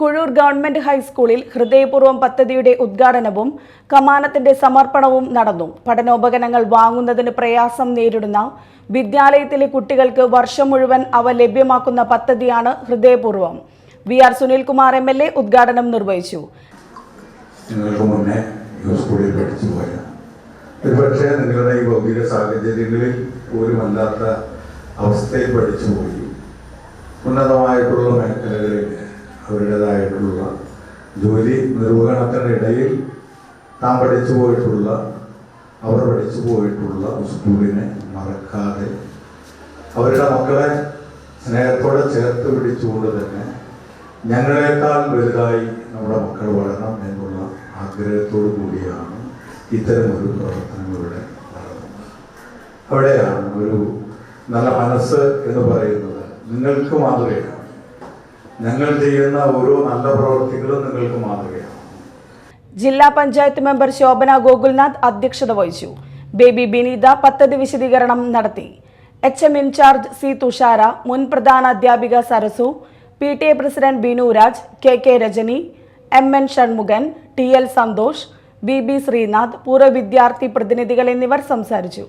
Kuzhur government ഹൈസ്കൂളിൽ ഹൃദയപൂർവ്വം പദ്ധതിയുടെ ഉദ്ഘാടനവും കമാനത്തിന്റെ സമർപ്പണവും നടന്നു. പഠനോപകരണങ്ങൾ വാങ്ങുന്നതിന് പ്രയാസം നേരിടുന്ന വിദ്യാലയത്തിലെ കുട്ടികൾക്ക് വർഷം മുഴുവൻ അവ ലഭ്യമാക്കുന്ന പദ്ധതിയാണ് ഹൃദയപൂർവ്വം. വി.ആർ. സുനിൽകുമാർ എം.എൽ.എ. ഉദ്ഘാടനം നിർവഹിച്ചു. ഒരുപക്ഷെ നിങ്ങളുടെ ഈ ഭൗതിക സാഹചര്യങ്ങളിൽ പോലുമല്ലാത്ത അവസ്ഥയിൽ പഠിച്ചുപോയി ഉന്നതമായിട്ടുള്ള മേഖലകളിൽ അവരുടേതായിട്ടുള്ള ജോലി നിർവഹണത്തിനിടയിൽ അവർ പഠിച്ചു പോയിട്ടുള്ള സ്കൂളിനെ മറക്കാതെ അവരുടെ മക്കളെ സ്നേഹത്തോടെ ചേർത്ത് പിടിച്ചുകൊണ്ട് തന്നെ ഞങ്ങളെക്കാൾ വലുതായി നമ്മുടെ മക്കൾ വളരണം എന്നുള്ള ആഗ്രഹത്തോടു കൂടിയാണ് ഇത്തരമൊരു പ്രവർത്തനങ്ങളുടെ നടന്നത്. അവിടെയാണ് ഒരു നല്ല മനസ്സ് എന്ന് പറയുന്നത് നിങ്ങൾക്ക് മാതൃകയാണ്. ഞങ്ങൾ ചെയ്യുന്ന ഓരോ നല്ല പ്രവർത്തികളും നിങ്ങൾക്ക് മാതൃകയാണ്. ജില്ലാ പഞ്ചായത്ത് മെമ്പർ ശോഭന ഗോകുൽനാഥ് അധ്യക്ഷത വഹിച്ചു. ബേബി ബിനീത പദ്ധതി വിശദീകരണം നടത്തി. HM ഇൻചാർജ് സി തുഷാര, മുൻ പ്രധാന അധ്യാപിക Sarasu, PTA president Binuraj, KK Rajani, MN Shanmukhan, TL Santhosh, BB Sreenath, പൂർവ്വ വിദ്യാർത്ഥി പ്രതിനിധികൾ എന്നിവർ സംസാരിച്ചു.